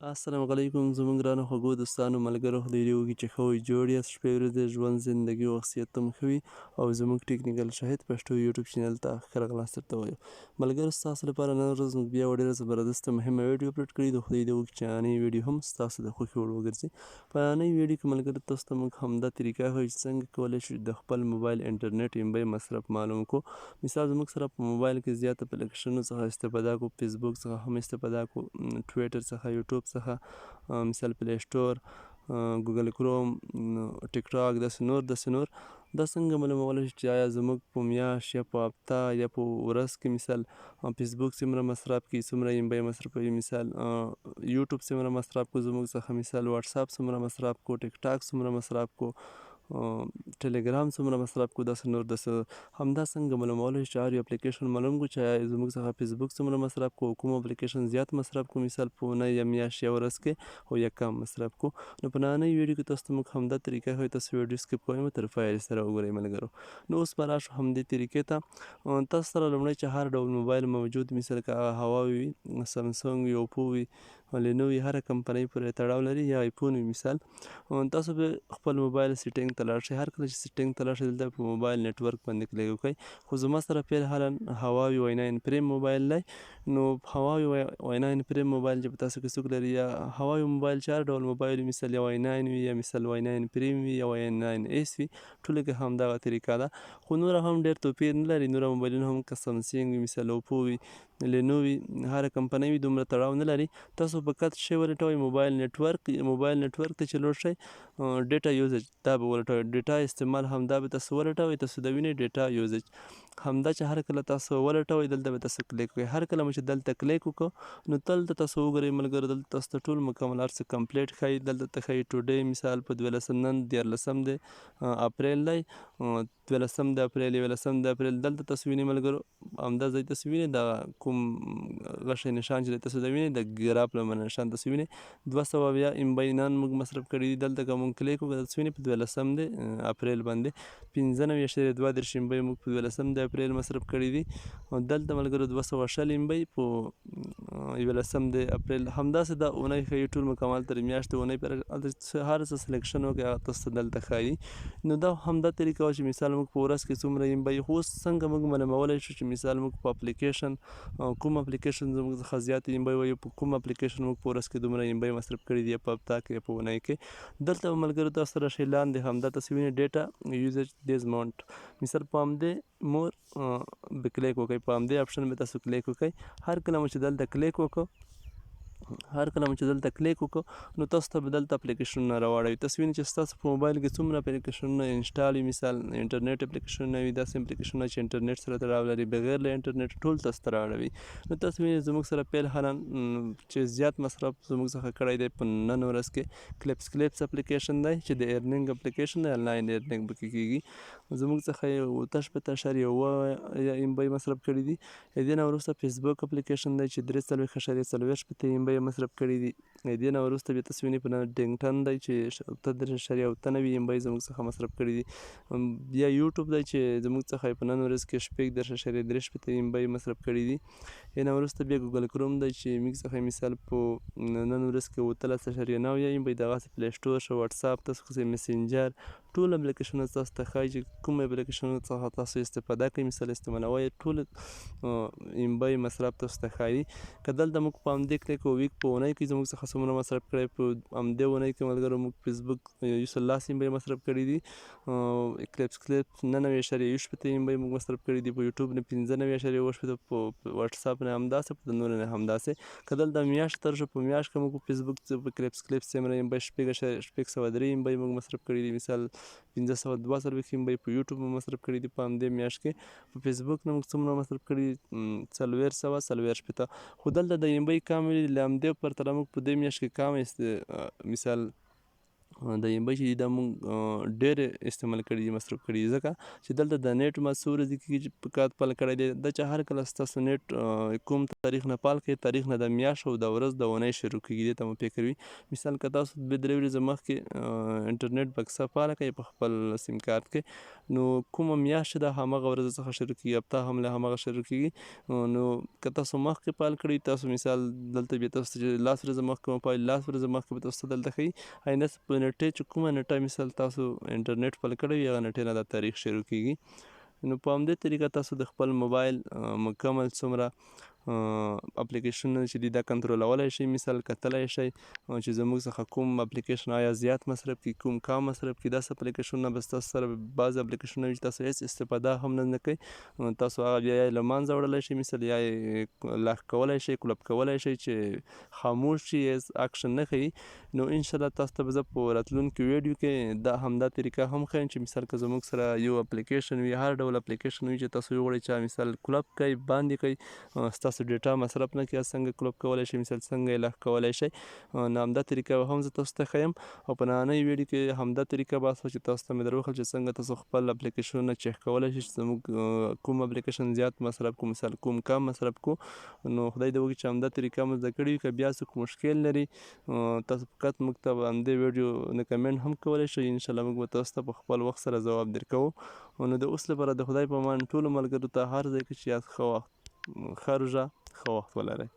السلام علیکم زموږ ګرانو خوږو دوستانو ملګرو خدای دې وکړي چې ښه وئ جوړ یاست شپې ورځې ژوند زندګي او شخصیت هم ښه وي او زموږ ټیکنیکل شاهد پښتو یوټیوب چینل ته ښه راغلاست درته وایو ملګرو ستاسو لپاره نن ورځ موږ بیا یوه ډېره زبردسته مهمه ویډیو اپلوډ کړې ده خدای دې وکړي چې نننۍ ویډیو هم ستاسو د خوښې وړ وګرځي په نننۍ ویډیو کې ملګرو تاسو ته موږ همدا طریقه ښیو چې څنګه کولی شو د خپل موبایل انټرنیټ MB مصرف معلوم کړو مثال زموږ سره په موبایل کې زیات اپلیکیشنونو څخه استفاده کوو فیسبوک څخه هم استفاده کوو ټویټر څخه یوټیوب څخه مثال پلی سټور ګوګل کروم ټیک ټاک داسې نور دا څنګه معلومولی شو چې آیا زموږ په میاشت یا په هفته یا په ورځ کې مثال فیسبوک څومره مصرف کوي څومره MB مصرفوي مثال یوټیوب څومره مصرف کړو زموږ څخه مثال واتساپ څومره مصرف کړو ټیک ټاک څومره مصرف کړو ټلګرام څومره مصرف کړو داسې نور همدا څنګه معلومولی شو چې هر یو اپلیکیشن معلوم کړو چې زموږ څخه فیسبوک څومره مصرف کړو کوم اپلیکیشن زیات مصرف کړو مثال په اونۍ یا میاشت یا ورځ کې او یا کم مصرف کړو نو په نننۍ ویډیو کې تاسو ته موږ همدا طریقه ښیو تاسو ویډیو سکیپ کوئ مه تر پایه سره وګورئ ملګرو نو اوس به راشو همدې طریقې ته تاسو سره لومړی چې هر ډول موبایل موجود مثال که هغه هواوي وي سامسونګ وي اوپو وي لینو وي هره کمپنۍ پورې تړاو لري یا آیفون وي مثال تاسو به خپل موبایل سیټینګ ته لاړ شئ هر کله چې سیټینګ ته لاړ شئ دلته په موبایل نیټورک باندې کلیک وکړئ خو زما سره فعل حالا هواوي Y9 پریم موبایل دی نو هواوي Y9 پریم موبایل چې په تاسو کې څوک لري یا هواوي موبایل چې هر ډول موبایل وي مثال یا Y9 وي یا مثال Y9 پریم وي یا Y9S وي ټولو کې همدغه طریقه ده خو نوره هم ډېر توپیر نه لري نوره موبایلونه هم که سامسنګ وي مثال اوپو وي لینو وي هره کمپنۍ وي دومره تړاو نه لري تاسو به کت شی ولټوئ موبایل نیټورک ته چې لوډ شئ ډیټا یوزج دا به ولټوئ ډیټا استعمال همدا به تاسو ولټوئ تاسو د وینئ ډیټا یوزج همدا چې هر کله تاسو ولټوئ دلته به تاسو کلیک وکړئ هر کله مو چې دلته کلیک وکړو نو دلته تاسو وګورئ ملګرو دلته تاسو ته ټول مکمل هر څه کمپلیټ ښایي دلته ته ښایي ټوډے مثال په 12 نن 14 دی اپریل دی 12 د اپریل 11 د اپریل دلته تاسو وینئ ملګرو همدا ځای تاسو وینئ دا کوم غشی نشان چې دی تاسو دا وینئ د ګراف له نشان تاسو وینئ 200 MB نن موږ مصرف کړي دي دلته که موږ کلیک وکړو تاسو وینئ په 12 دی اپریل باندې 15.32 MB موږ په 12 د اپریل مصرف کړي دي دلته ملګرو 200 MB په 11 د اپریل همداسې دا اونۍ ښایي ټول مکمل تر میاشتې اونۍ پورې هر څه سلیکشن وکړئ هغه تاسو ته دلته ښایي نو دا همدا طریقه وه چې مثال موږ په ورځ کې څومره MB خو اوس څنګه موږ معلومولی شو چې مثال موږ په اپلیکیشن کوم اپلیکیشن زموږ څخه زیات MB وي په کوم اپلیکیشن موږ په ورځ کې دومره MB مصرف کړي دي په هفته کې په اونۍ کې دلته به ملګرو تاسو سره شی لاندې همدا تاسو وینئ ډیټا یوزج دیز ماونټ مثال په همدې مور به کلیک وکړئ په همدې اپشن به تاسو کلیک وکړئ هر کله مو چې دلته کلیک وکړو نو تاسو ته به دلته اپلیکیشنونه راواړوي تاسو وینئ چې ستاسو په موبایل کې څومره اپلیکیشنونه انسټال وي مثال انټرنیټ اپلیکیشنونه وي داسې اپلیکیشنونه چې انټرنیټ سره تړاو لري بغیر له انټرنیټ ټول تاسو ته راواړوي نو تاسو وینئ زموږ سره فعل حالا چې زیات مصرف زموږ څخه کړی دی په نن ورځ کې کلیپس اپلیکیشن دی چې د ارنینګ اپلیکیشن دی آنلاین ارنینګ پکې کیږي زموږ څخه یې 8.7 MB مصرف کړي دي دې نه وروسته فیسبوک اپلیکیشن دی چې 3.40 MB مصرف کړي دي دې نه وروسته بیا تاسو وینئ په ډینګټن دی چې 8.98 MB زموږ څخه مصرف کړي دي بیا یوټیوب دی چې زموږ څخه په نن ورځ کې 10.3 MB مصرف کړي دي دې نه وروسته بیا ګوګل کروم دی چې موږ څخه مثال په نن ورځ کې 18.9 MB دغسې پلی سټور شو واتساپ تاسو خو مسنجر ټول اپلیکیشنونه تاسو ته ښایي چې کوم اپلیکیشنونو څخه تاسو استفاده کوئ مثال استعمالوئ ټول MB مصرف تاسو ته ښایي که دلته موږ په همدې کلیک وکړو په اونۍ کې زموږ څخه څومره مصرف کړی په همدې اونۍ کې ملګرو موږ فیسبوک 110 MB مصرف کړي دي کلیپس 9.8 MB موږ مصرف کړي دي په یوټیوب نه 15.8 په واتساپ نه همداسې په نورو نه همداسې که دلته میاشت ته راشو په میاشت کې موږ په فیسبوک په کلیپس څومره MB 6.3 MB موږ مصرف کړي دي مثال 1542 MB په یوټیوب مصرف کړي دي په همدې میاشت کې په فیسبوک نه موږ څومره مصرف کړي دي 440 خو دلته د MB کم وي له همدې پرته موږ په دې میاشت کې کم مثال د ام بي چې دا مونږ ډېر استعمال کړي دي، مصرف کړي دي، ځکه چې دلته د نیټ ما څو ورځې کېږي چې په کار پل کړی دی، دا چې هر کله ستاسو نیټ کوم تاریخ نه پال کوي، تاریخ نه د میاشت او د ورځ د اونۍ شروع کېږي، دې ته مو فکر وي. مثال که تاسو 2-3 ورځې مخکې انټرنیټ بکسه فعاله کړئ په خپل سیم کارت کې، نو کومه میاشت چې ده همغه ورځ څخه شروع کېږي، هفته هم له همغه شروع کېږي. نو که تاسو مخکې پال کړي، تاسو مثال دلته بیا تاسو چې 10 ورځې مخکې مو پال 10 ورځې مخکې به تاسو ته دلته ښیي آینده په نیټې چې کومه نیټه مثال تاسو انټرنیټ پل کړی وي، هغه نیټې نه دا تاریخ شروع کېږي. نو په همدې طریقه تاسو د خپل موبایل مکمل څومره اپلیکیشنونه چې دي دا کنټرولولی شئ. مثال کتلی شئ چې زموږ څخه کوم اپلیکیشن آیا زیات مصرف کړي، کوم کم مصرف کړي. داسې اپلیکیشنونه به ستاسو سره بعضې اپلیکیشنونه وي چې تاسو هېڅ استفاده هم نه کوئ، تاسو هغه بیا یا له منځه وړلی شئ، مثال یا یې لاک کولی شئ، کلوب کولی شئ چې خاموش شي، هېڅ اکشن نه ښیي. نو انشاءالله تاسو ته به زه په راتلونکي ویډیو کې دا همدا طریقه هم ښیم چې مثال که زموږ سره یو اپلیکیشن وي، هر ډول اپلیکیشن وي چې تاسو وغواړئ چې مثال کلوب کړئ، باندې کړئ، ستاسو ډیټا مصرف نه کړي، څنګه کلوب کولی شئ، مثال څنګه یې لاک کولی شئ. نو همدا طریقه به هم زه تاسو ته ښیم، او په نننۍ ویډیو کې همدا طریقه بحث وه چې تاسو ته مې دروښل چې څنګه تاسو خپل اپلیکیشنونه چیک کولی شئ چې زموږ کوم اپلیکیشن زیات مصرف کو، مثال کوم کم مصرف کو. نو خدای دې وکړي چې همدا طریقه مو زده کړې وي. که بیا څوک مشکل لري تاسو فقط موږ ته همدې ویډیو نه کمنټ هم کولی شئ، انشاءالله موږ به تاسو ته په خپل وخت سره ځواب درکوو. نو د اوس لپاره د خدای په امان ټولو ملګرو ته هر ځای کې چې یاست ښه وخت، ښه روژه، ښه وخت ولرئ.